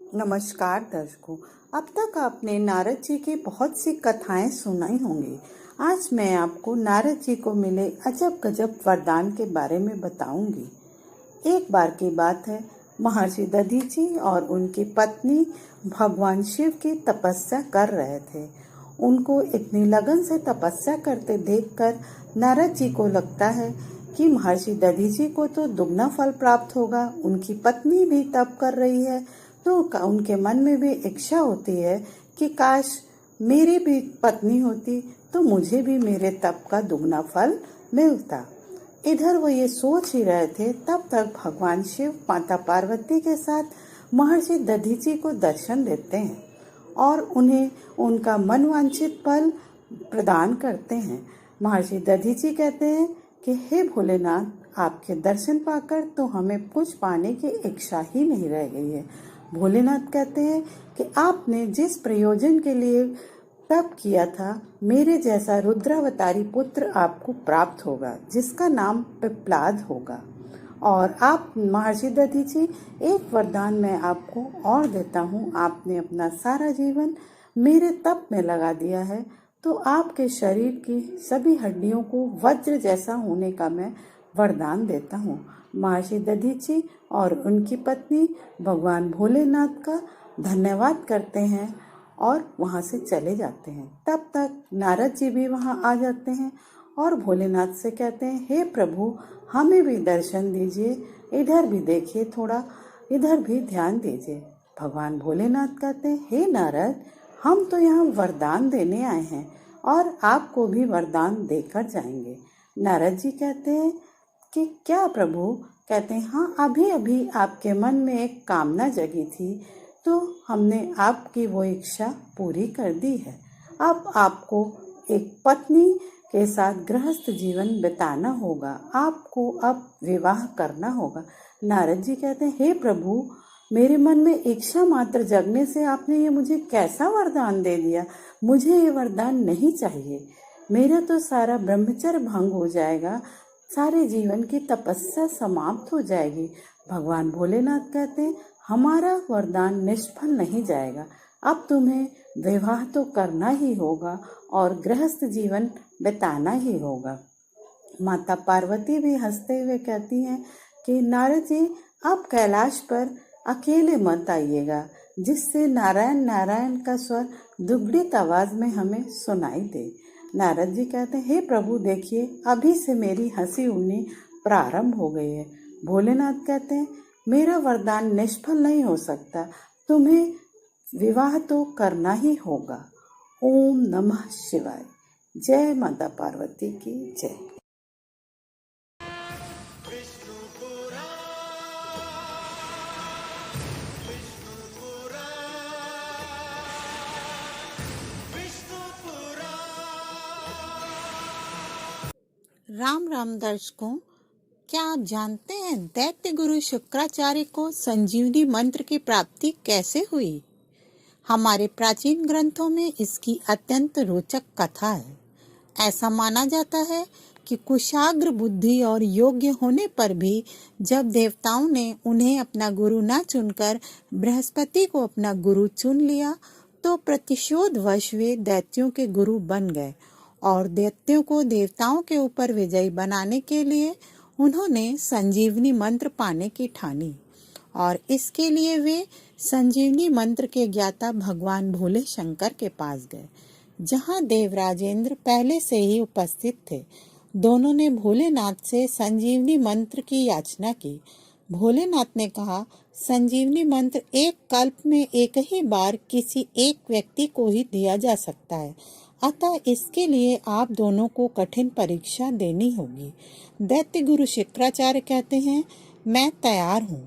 नमस्कार दर्शकों। अब तक आपने नारद जी की बहुत सी कथाएं सुनाई होंगी। आज मैं आपको नारद जी को मिले अजब गजब वरदान के बारे में बताऊंगी। एक बार की बात है, महर्षि दधीची और उनकी पत्नी भगवान शिव की तपस्या कर रहे थे। उनको इतनी लगन से तपस्या करते देखकर नारद जी को लगता है कि महर्षि दधीची को तो दुगना फल प्राप्त होगा। उनकी पत्नी भी तप कर रही है, तो उनके मन में भी इच्छा होती है कि काश मेरी भी पत्नी होती तो मुझे भी मेरे तप का दुगना फल मिलता। इधर वो ये सोच ही रहे थे, तब तक भगवान शिव माता पार्वती के साथ महर्षि दधीची को दर्शन देते हैं और उन्हें उनका मनवांछित फल प्रदान करते हैं। महर्षि दधीची कहते हैं कि हे भोलेनाथ, आपके दर्शन पाकर तो हमें कुछ पाने की इच्छा ही नहीं रह गई है। भोलेनाथ कहते हैं कि आपने जिस प्रयोजन के लिए तप किया था, मेरे जैसा रुद्रावतारी पुत्र आपको प्राप्त होगा, जिसका नाम पिप्पलाद होगा। और आप महर्षि दधीची, एक वरदान मैं आपको और देता हूँ। आपने अपना सारा जीवन मेरे तप में लगा दिया है, तो आपके शरीर की सभी हड्डियों को वज्र जैसा होने का मैं वरदान देता हूँ। महर्षि दधीची और उनकी पत्नी भगवान भोलेनाथ का धन्यवाद करते हैं और वहाँ से चले जाते हैं। तब तक नारद जी भी वहाँ आ जाते हैं और भोलेनाथ से कहते हैं, हे प्रभु, हमें भी दर्शन दीजिए, इधर भी देखिए, थोड़ा इधर भी ध्यान दीजिए। भगवान भोलेनाथ कहते हैं, हे नारद, हम तो यहाँ वरदान देने आए हैं और आपको भी वरदान देकर जाएंगे। नारद जी कहते हैं कि क्या प्रभु? कहते हैं, हाँ, अभी अभी आपके मन में एक कामना जगी थी, तो हमने आपकी वो इच्छा पूरी कर दी है। अब आपको एक पत्नी के साथ गृहस्थ जीवन बिताना होगा, आपको अब विवाह करना होगा। नारद जी कहते हैं, हे प्रभु, मेरे मन में इच्छा मात्र जगने से आपने ये मुझे कैसा वरदान दे दिया? मुझे ये वरदान नहीं चाहिए। मेरा तो सारा ब्रह्मचर्य भंग हो जाएगा, सारे जीवन की तपस्या समाप्त हो जाएगी। भगवान भोलेनाथ कहते हैं, हमारा वरदान निष्फल नहीं जाएगा। अब तुम्हें विवाह तो करना ही होगा और गृहस्थ जीवन बिताना ही होगा। माता पार्वती भी हंसते हुए कहती हैं कि नारद जी, आप कैलाश पर अकेले मत आइएगा, जिससे नारायण नारायण का स्वर दुगड़ित आवाज में हमें सुनाई दे। नारद जी कहते हैं, हे प्रभु, देखिए, अभी से मेरी हंसी उड़नी प्रारंभ हो गई है। भोलेनाथ कहते हैं, मेरा वरदान निष्फल नहीं हो सकता, तुम्हें विवाह तो करना ही होगा। ओम नमः शिवाय। जय माता पार्वती की जय। राम राम दर्शकों, क्या आप जानते हैं दैत्य गुरु शुक्राचार्य को संजीवनी मंत्र की प्राप्ति कैसे हुई? हमारे प्राचीन ग्रंथों में इसकी अत्यंत रोचक कथा है। ऐसा माना जाता है कि कुशाग्र बुद्धि और योग्य होने पर भी जब देवताओं ने उन्हें अपना गुरु न चुनकर बृहस्पति को अपना गुरु चुन लिया, तो प्रतिशोधवश वे दैत्यों के गुरु बन गए और दैत्यों को देवताओं के ऊपर विजयी बनाने के लिए उन्होंने संजीवनी मंत्र पाने की ठानी और इसके लिए वे संजीवनी मंत्र के ज्ञाता भगवान भोले शंकर के पास गए, जहां देवराजेंद्र पहले से ही उपस्थित थे। दोनों ने भोलेनाथ से संजीवनी मंत्र की याचना की। भोलेनाथ ने कहा, संजीवनी मंत्र एक कल्प में एक ही बार किसी एक व्यक्ति को ही दिया जा सकता है, अतः इसके लिए आप दोनों को कठिन परीक्षा देनी होगी। दैत्य गुरु शुक्राचार्य कहते हैं, मैं तैयार हूँ।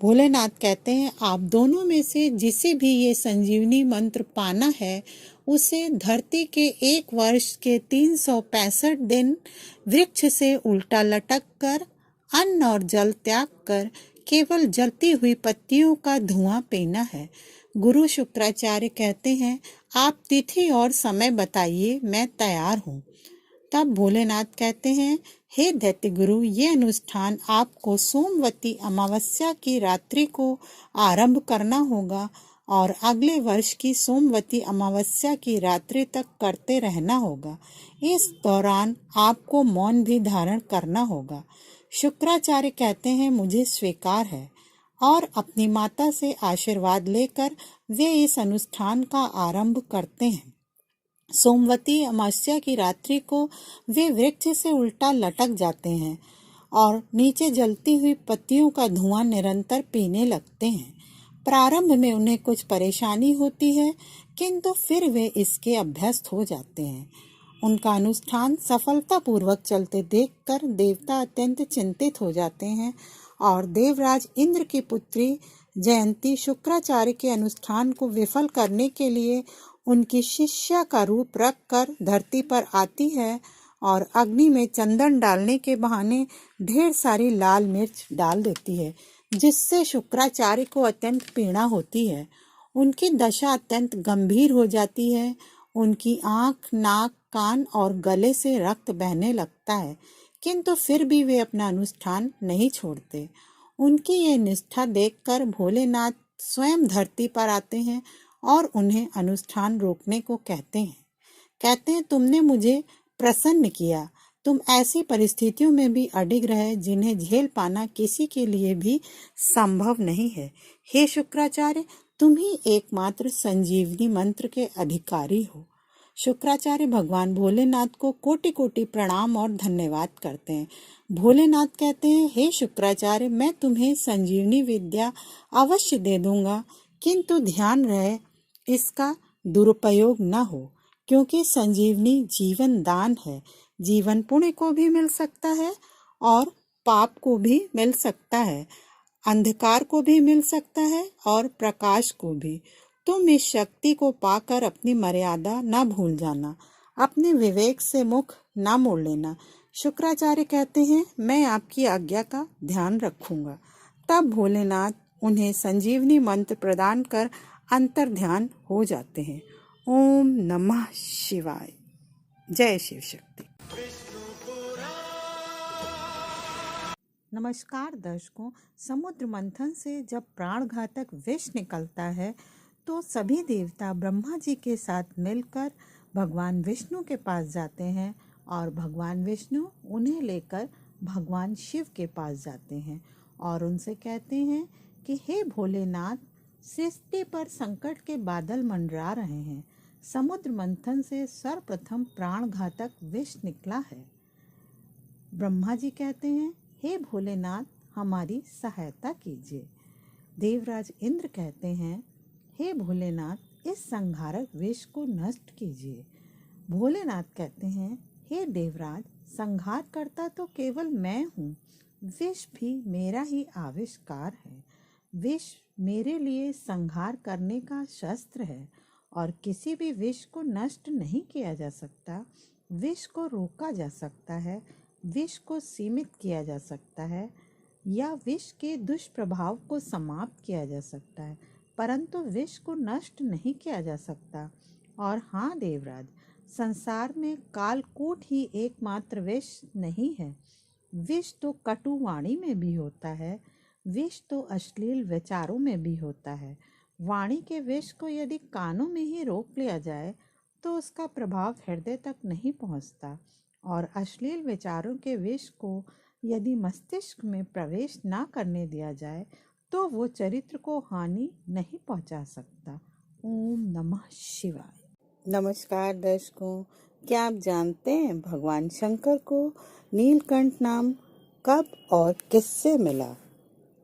भोलेनाथ कहते हैं, आप दोनों में से जिसे भी ये संजीवनी मंत्र पाना है, उसे धरती के 1 वर्ष के 365 दिन वृक्ष से उल्टा लटक कर, अन्न और जल त्याग कर, केवल जलती हुई पत्तियों का धुआं पीना है। गुरु शुक्राचार्य कहते हैं, आप तिथि और समय बताइए, मैं तैयार हूँ। तब भोलेनाथ कहते हैं, हे दैत्य गुरु, ये अनुष्ठान आपको सोमवती अमावस्या की रात्रि को आरंभ करना होगा और अगले वर्ष की सोमवती अमावस्या की रात्रि तक करते रहना होगा। इस दौरान आपको मौन भी धारण करना होगा। शुक्राचार्य कहते हैं, मुझे स्वीकार है, और अपनी माता से आशीर्वाद लेकर वे इस अनुष्ठान का आरंभ करते हैं। सोमवती अमावस्या की रात्रि को वे वृक्ष से उल्टा लटक जाते हैं और नीचे जलती हुई पत्तियों का धुआं निरंतर पीने लगते हैं। प्रारंभ में उन्हें कुछ परेशानी होती है, किंतु फिर वे इसके अभ्यस्त हो जाते हैं। उनका अनुष्ठान सफलतापूर्वक चलते देखकर देवता अत्यंत चिंतित हो जाते हैं और देवराज इंद्र की पुत्री जयंती शुक्राचार्य के अनुष्ठान को विफल करने के लिए उनकी शिष्या का रूप रखकर धरती पर आती है और अग्नि में चंदन डालने के बहाने ढेर सारी लाल मिर्च डाल देती है, जिससे शुक्राचार्य को अत्यंत पीड़ा होती है। उनकी दशा अत्यंत गंभीर हो जाती है। उनकी आंख, नाक, कान और गले से रक्त बहने लगता है, किंतु फिर भी वे अपना अनुष्ठान नहीं छोड़ते। उनकी ये निष्ठा देखकर भोलेनाथ स्वयं धरती पर आते हैं और उन्हें अनुष्ठान रोकने को कहते हैं, तुमने मुझे प्रसन्न किया। तुम ऐसी परिस्थितियों में भी अडिग रहे जिन्हें झेल पाना किसी के लिए भी संभव नहीं है। हे शुक्राचार्य, तुम ही एकमात्र संजीवनी मंत्र के अधिकारी हो। शुक्राचार्य भगवान भोलेनाथ को कोटि कोटि प्रणाम और धन्यवाद करते हैं। भोलेनाथ कहते हैं, हे शुक्राचार्य, मैं तुम्हें संजीवनी विद्या अवश्य दे दूंगा, किंतु ध्यान रहे इसका दुरुपयोग न हो, क्योंकि संजीवनी जीवन दान है। जीवन पुण्य को भी मिल सकता है और पाप को भी मिल सकता है, अंधकार को भी मिल सकता है और प्रकाश को भी। तुम इस शक्ति को पाकर अपनी मर्यादा न भूल जाना, अपने विवेक से मुख न मोड़ लेना। शुक्राचार्य कहते हैं, मैं आपकी आज्ञा का ध्यान रखूंगा। तब भोलेनाथ उन्हें संजीवनी मंत्र प्रदान कर अंतर ध्यान हो जाते हैं। ओम नमः शिवाय। जय शिव शक्ति। नमस्कार दर्शकों, समुद्र मंथन से जब प्राणघातक विष निकलता है तो सभी देवता ब्रह्मा जी के साथ मिलकर भगवान विष्णु के पास जाते हैं और भगवान विष्णु उन्हें लेकर भगवान शिव के पास जाते हैं और उनसे कहते हैं कि हे भोलेनाथ, सृष्टि पर संकट के बादल मंडरा रहे हैं। समुद्र मंथन से सर्वप्रथम प्राणघातक विष निकला है। ब्रह्मा जी कहते हैं, हे भोलेनाथ, हमारी सहायता कीजिए। देवराज इंद्र कहते हैं, हे भोलेनाथ, इस संहारक विष को नष्ट कीजिए। भोलेनाथ कहते हैं, हे देवराज, संहार करता तो केवल मैं हूँ, विष भी मेरा ही आविष्कार है। विष मेरे लिए संहार करने का शस्त्र है और किसी भी विष को नष्ट नहीं किया जा सकता। विष को रोका जा सकता है, विष को सीमित किया जा सकता है या विष के दुष्प्रभाव को समाप्त किया जा सकता है, परंतु विष को नष्ट नहीं किया जा सकता। और हाँ देवराज, संसार में कालकूट ही एकमात्र विष नहीं है। विष तो कटु वाणी में भी होता है, विष तो अश्लील विचारों में भी होता है। वाणी के विष को यदि कानों में ही रोक लिया जाए तो उसका प्रभाव हृदय तक नहीं पहुंचता, और अश्लील विचारों के विष को यदि मस्तिष्क में प्रवेश ना करने दिया जाए तो वो चरित्र को हानि नहीं पहुंचा सकता। ओम नमः शिवाय। नमस्कार दर्शकों, क्या आप जानते हैं भगवान शंकर को नीलकंठ नाम कब और किससे मिला?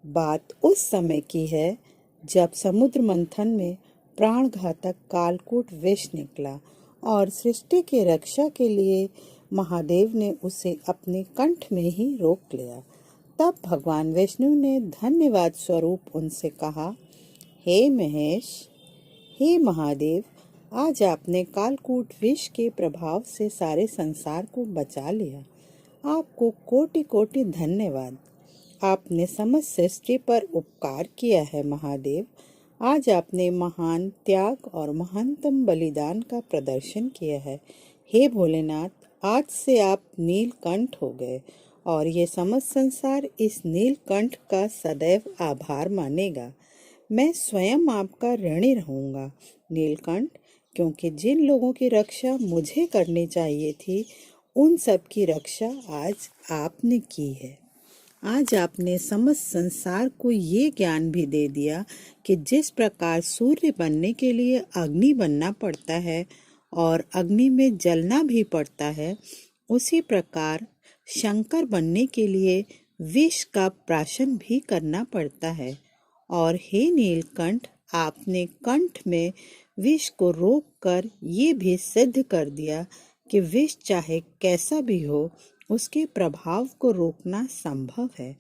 बात उस समय की है जब समुद्र मंथन में प्राणघातक कालकूट विष निकला और सृष्टि की रक्षा के लिए महादेव ने उसे अपने कंठ में ही रोक लिया। तब भगवान विष्णु ने धन्यवाद स्वरूप उनसे कहा, हे महेश, हे महादेव, आज आपने कालकूट विष के प्रभाव से सारे संसार को बचा लिया। आपको कोटि कोटि धन्यवाद। आपने समस्त सृष्टि पर उपकार किया है महादेव। आज आपने महान त्याग और महानतम बलिदान का प्रदर्शन किया है। हे भोलेनाथ, आज से आप नीलकंठ हो गए और ये समस्त संसार इस नीलकंठ का सदैव आभार मानेगा। मैं स्वयं आपका ऋणी रहूंगा नीलकंठ, क्योंकि जिन लोगों की रक्षा मुझे करनी चाहिए थी उन सब की रक्षा आज आपने की है। आज आपने समस्त संसार को ये ज्ञान भी दे दिया कि जिस प्रकार सूर्य बनने के लिए अग्नि बनना पड़ता है और अग्नि में जलना भी पड़ता है, उसी प्रकार शंकर बनने के लिए विष का प्राशन भी करना पड़ता है। और हे नीलकंठ, आपने कंठ में विष को रोककर ये भी सिद्ध कर दिया कि विष चाहे कैसा भी हो, उसके प्रभाव को रोकना संभव है।